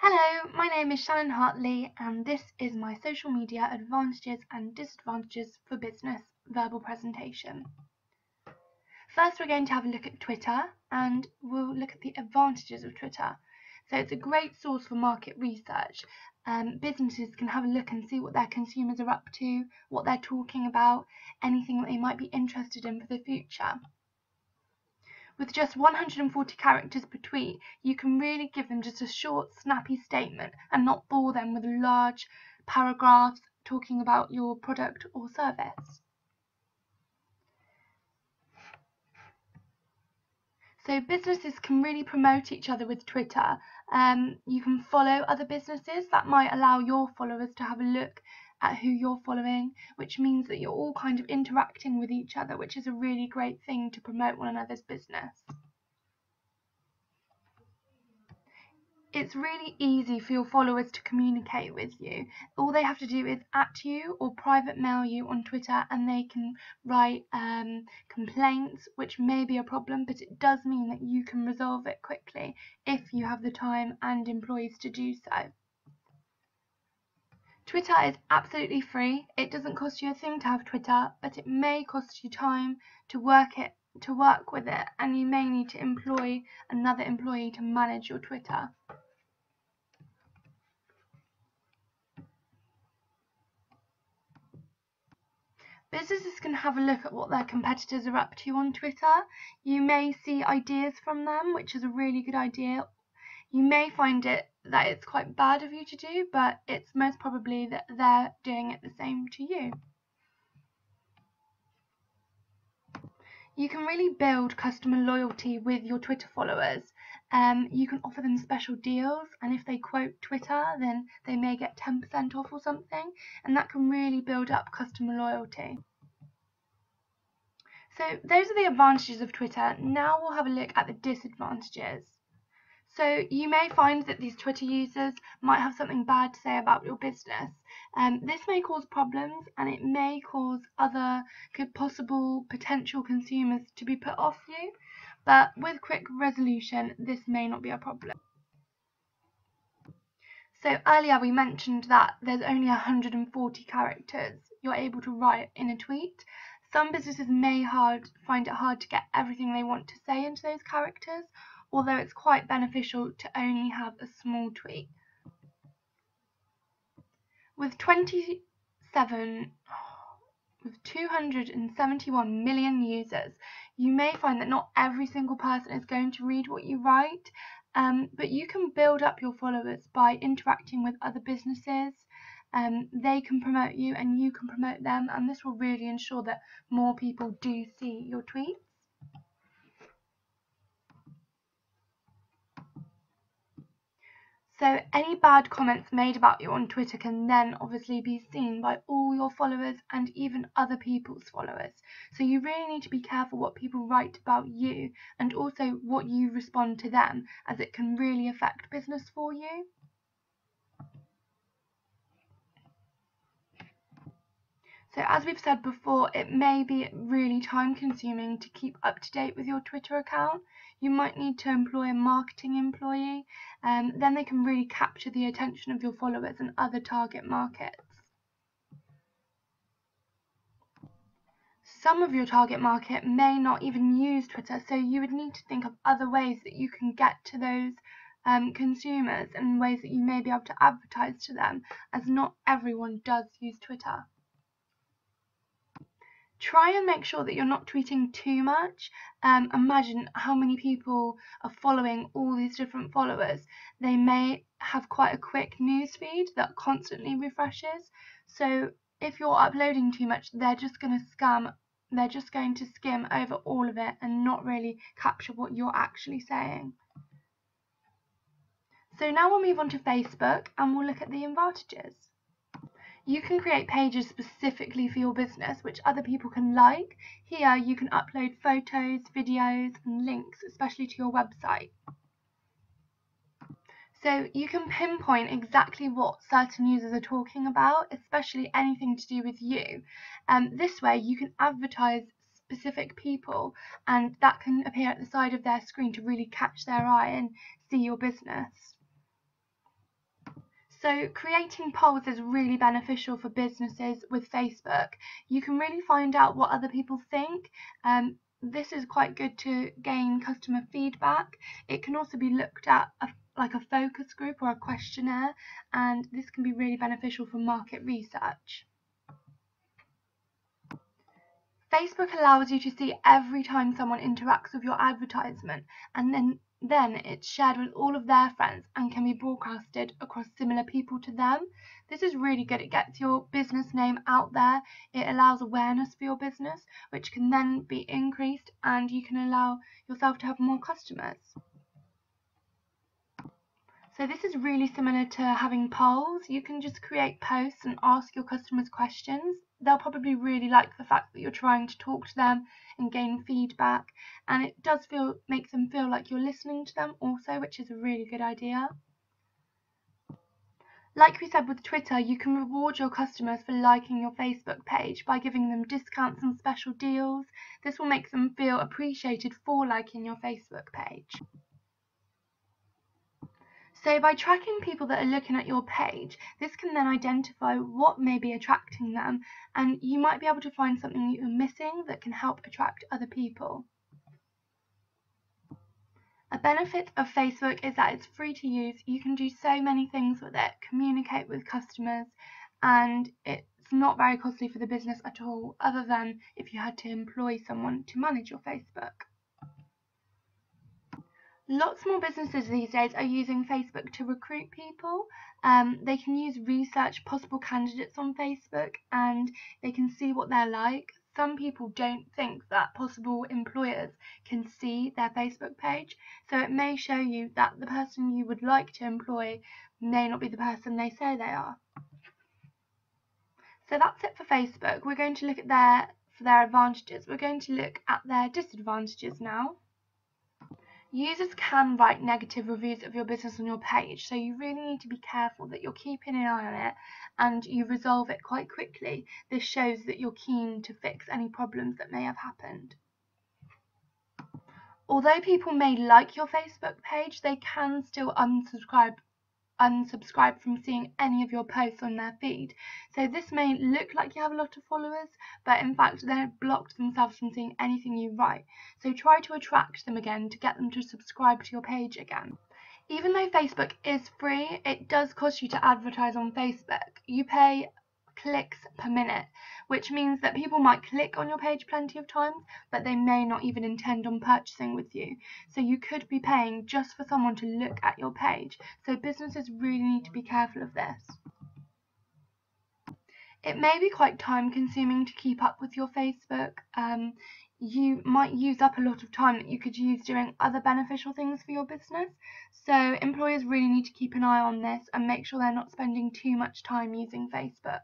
Hello, my name is Shannon Hartley and this is my social media advantages and disadvantages for business verbal presentation. First, we're going to have a look at Twitter and we'll look at the advantages of Twitter. So it's a great source for market research. Businesses can have a look and see what their consumers are up to, what they're talking about, anything that they might be interested in for the future. With just 140 characters per tweet, you can really give them just a short, snappy statement and not bore them with large paragraphs talking about your product or service. So businesses can really promote each other with Twitter. You can follow other businesses. That might allow your followers to have a look at who you're following, which means that you're all kind of interacting with each other, which is a really great thing to promote one another's business. It's really easy for your followers to communicate with you. All they have to do is @ you or private mail you on Twitter, and they can write complaints, which may be a problem, but it does mean that you can resolve it quickly if you have the time and employees to do so. Twitter is absolutely free. It doesn't cost you a thing to have Twitter, but it may cost you time to work with it, and you may need to employ another employee to manage your Twitter. Businesses can have a look at what their competitors are up to on Twitter. You may see ideas from them, which is a really good idea. You may find that it's quite bad of you to do, but it's most probably that they're doing it the same to you. You can really build customer loyalty with your Twitter followers. You can offer them special deals, and if they quote Twitter, then they may get 10% off or something, and that can really build up customer loyalty. So those are the advantages of Twitter. Now we'll have a look at the disadvantages. So you may find that these Twitter users might have something bad to say about your business. This may cause problems, and it may cause other possible potential consumers to be put off you, but with quick resolution, this may not be a problem. So earlier we mentioned that there's only 140 characters you're able to write in a tweet. Some businesses may find it hard to get everything they want to say into those characters, although it's quite beneficial to only have a small tweet. With 271 million users, you may find that not every single person is going to read what you write, but you can build up your followers by interacting with other businesses. They can promote you and you can promote them, and this will really ensure that more people do see your tweets. So any bad comments made about you on Twitter can then obviously be seen by all your followers and even other people's followers. So you really need to be careful what people write about you and also what you respond to them, as it can really affect business for you. So as we've said before, it may be really time consuming to keep up to date with your Twitter account. You might need to employ a marketing employee, then they can really capture the attention of your followers and other target markets. Some of your target market may not even use Twitter, so you would need to think of other ways that you can get to those consumers and ways that you may be able to advertise to them, as not everyone does use Twitter. Try and make sure that you're not tweeting too much. Imagine how many people are following all these different followers. They may have quite a quick news feed that constantly refreshes. So if you're uploading too much, they're just going to skim over all of it and not really capture what you're actually saying. So now we'll move on to Facebook and we'll look at the advantages. You can create pages specifically for your business, which other people can like. Here you can upload photos, videos, and links, especially to your website. So you can pinpoint exactly what certain users are talking about, especially anything to do with you. This way you can advertise specific people, and that can appear at the side of their screen to really catch their eye and see your business. So creating polls is really beneficial for businesses with Facebook. You can really find out what other people think. This is quite good to gain customer feedback. It can also be looked at like a focus group or a questionnaire, and this can be really beneficial for market research. Facebook allows you to see every time someone interacts with your advertisement, and then it's shared with all of their friends and can be broadcasted across similar people to them. This is really good. It gets your business name out there. It allows awareness for your business, which can then be increased, and you can allow yourself to have more customers. So this is really similar to having polls. You can just create posts and ask your customers questions. They'll probably really like the fact that you're trying to talk to them and gain feedback, and it does make them feel like you're listening to them also, which is a really good idea. Like we said with Twitter, you can reward your customers for liking your Facebook page by giving them discounts and special deals. This will make them feel appreciated for liking your Facebook page. So by tracking people that are looking at your page, this can then identify what may be attracting them, and you might be able to find something that you're missing that can help attract other people. A benefit of Facebook is that it's free to use. You can do so many things with it, communicate with customers, and it's not very costly for the business at all, other than if you had to employ someone to manage your Facebook. Lots more businesses these days are using Facebook to recruit people. They can use research possible candidates on Facebook, and they can see what they're like. Some people don't think that possible employers can see their Facebook page, so it may show you that the person you would like to employ may not be the person they say they are. So that's it for Facebook. We're going to look at their advantages. We're going to look at their disadvantages now. Users can write negative reviews of your business on your page, so you really need to be careful that you're keeping an eye on it and you resolve it quite quickly. This shows that you're keen to fix any problems that may have happened. Although people may like your Facebook page, they can still unsubscribe from seeing any of your posts on their feed. So this may look like you have a lot of followers, but in fact they've blocked themselves from seeing anything you write. So try to attract them again to get them to subscribe to your page again. Even though Facebook is free, it does cost you to advertise on Facebook. You pay clicks per minute, which means that people might click on your page plenty of times, but they may not even intend on purchasing with you. So you could be paying just for someone to look at your page. So businesses really need to be careful of this. It may be quite time consuming to keep up with your Facebook. You might use up a lot of time that you could use doing other beneficial things for your business. So employers really need to keep an eye on this and make sure they're not spending too much time using Facebook.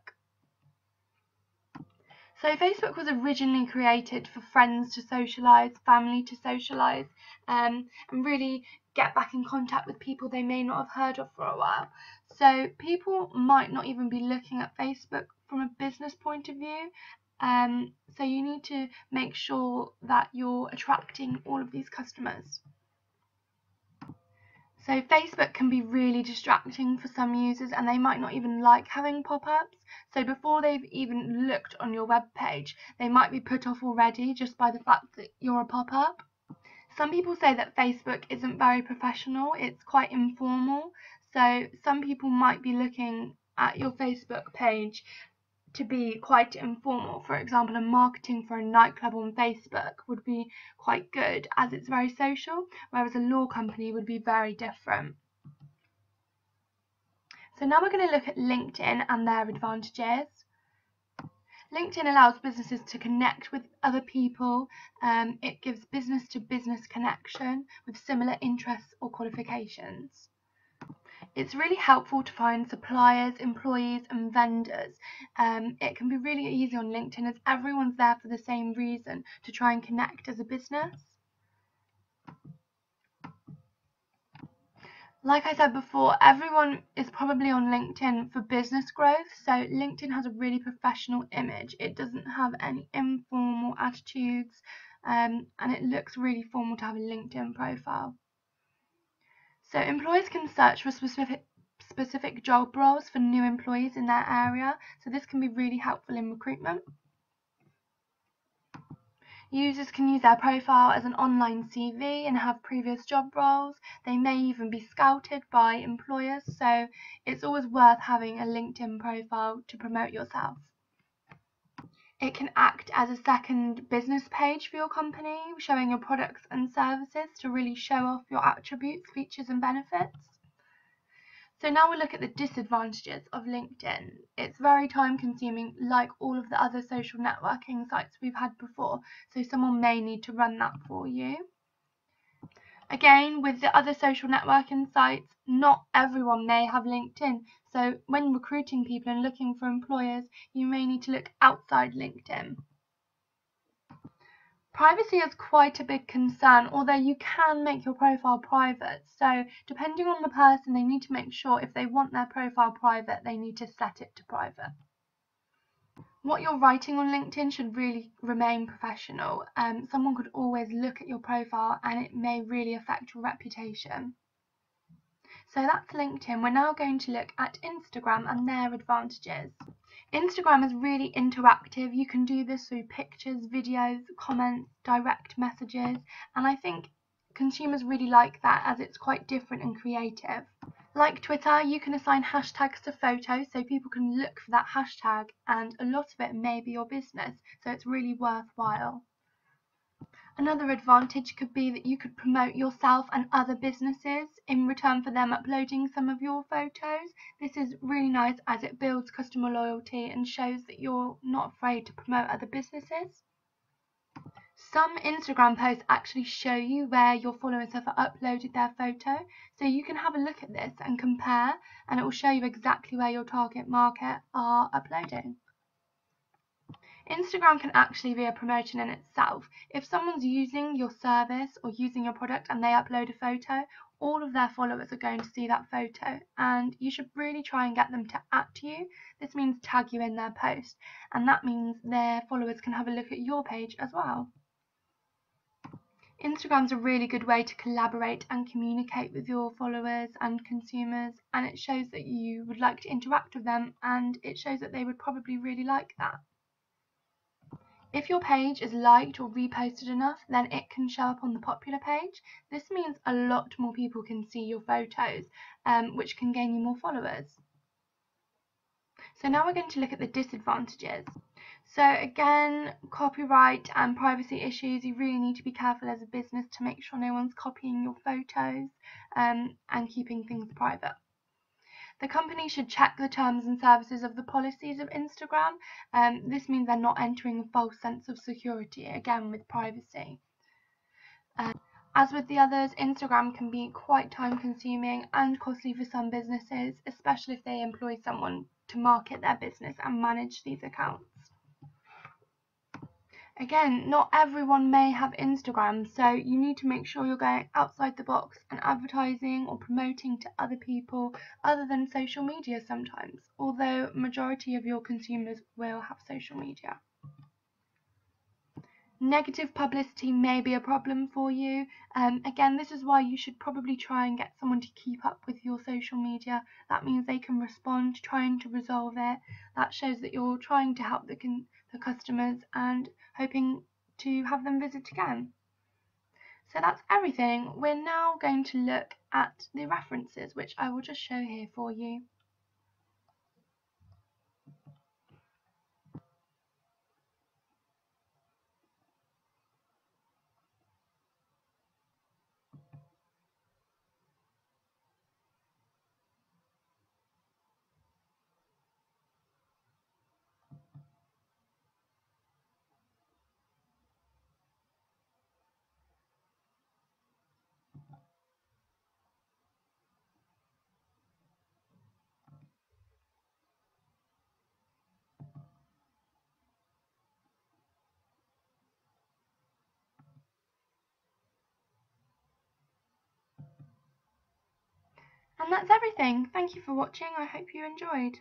So Facebook was originally created for friends to socialise, family to socialise, and really get back in contact with people they may not have heard of for a while. So people might not even be looking at Facebook from a business point of view. So you need to make sure that you're attracting all of these customers. So Facebook can be really distracting for some users, and they might not even like having pop-ups. So before they've even looked on your web page, they might be put off already just by the fact that you're a pop-up. Some people say that Facebook isn't very professional, it's quite informal. So some people might be looking at your Facebook page to be quite informal. For example, a marketing for a nightclub on Facebook would be quite good as it's very social, whereas a law company would be very different. So now we're going to look at LinkedIn and their advantages. LinkedIn allows businesses to connect with other people. It gives business-to-business connection with similar interests or qualifications. It's really helpful to find suppliers, employees and vendors. It can be really easy on LinkedIn as everyone's there for the same reason, to try and connect as a business. Like I said before, everyone is probably on LinkedIn for business growth, so LinkedIn has a really professional image. It doesn't have any informal attitudes, and it looks really formal to have a LinkedIn profile. So employers can search for specific specific job roles for new employees in their area, so this can be really helpful in recruitment. Users can use their profile as an online CV and have previous job roles. They may even be scouted by employers, so it's always worth having a LinkedIn profile to promote yourself. It can act as a second business page for your company, showing your products and services to really show off your attributes, features and benefits. So now we'll look at the disadvantages of LinkedIn. It's very time consuming, like all of the other social networking sites we've had before, so someone may need to run that for you. Again, with the other social networking sites, not everyone may have LinkedIn, so when recruiting people and looking for employers, you may need to look outside LinkedIn. Privacy is quite a big concern, although you can make your profile private. So depending on the person, they need to make sure if they want their profile private, they need to set it to private. What you're writing on LinkedIn should really remain professional. Someone could always look at your profile and it may really affect your reputation. So that's LinkedIn. We're now going to look at Instagram and their advantages. Instagram is really interactive. You can do this through pictures, videos, comments, direct messages, and I think consumers really like that as it's quite different and creative. Like Twitter, you can assign hashtags to photos so people can look for that hashtag, and a lot of it may be your business, so it's really worthwhile. Another advantage could be that you could promote yourself and other businesses in return for them uploading some of your photos. This is really nice as it builds customer loyalty and shows that you're not afraid to promote other businesses. Some Instagram posts actually show you where your followers have uploaded their photo, so you can have a look at this and compare, and it will show you exactly where your target market are uploading. Instagram can actually be a promotion in itself. If someone's using your service or using your product and they upload a photo, all of their followers are going to see that photo, and you should really try and get them to @you. This means tag you in their post, and that means their followers can have a look at your page as well. Instagram's a really good way to collaborate and communicate with your followers and consumers, and it shows that you would like to interact with them, and it shows that they would probably really like that. If your page is liked or reposted enough, then it can show up on the popular page. This means a lot more people can see your photos, which can gain you more followers. So now we're going to look at the disadvantages. So again, copyright and privacy issues, you really need to be careful as a business to make sure no one's copying your photos and keeping things private. The company should check the terms and services of the policies of Instagram. This means they're not entering a false sense of security, again with privacy. As with the others, Instagram can be quite time consuming and costly for some businesses, especially if they employ someone to market their business and manage these accounts. Again, not everyone may have Instagram, so you need to make sure you're going outside the box and advertising or promoting to other people other than social media sometimes, although majority of your consumers will have social media. Negative publicity may be a problem for you. Again, this is why you should probably try and get someone to keep up with your social media. That means they can respond, trying to resolve it. That shows that you're trying to help the customers and hoping to have them visit again. So that's everything. We're now going to look at the references, which I will just show here for you. And that's everything. Thank you for watching. I hope you enjoyed.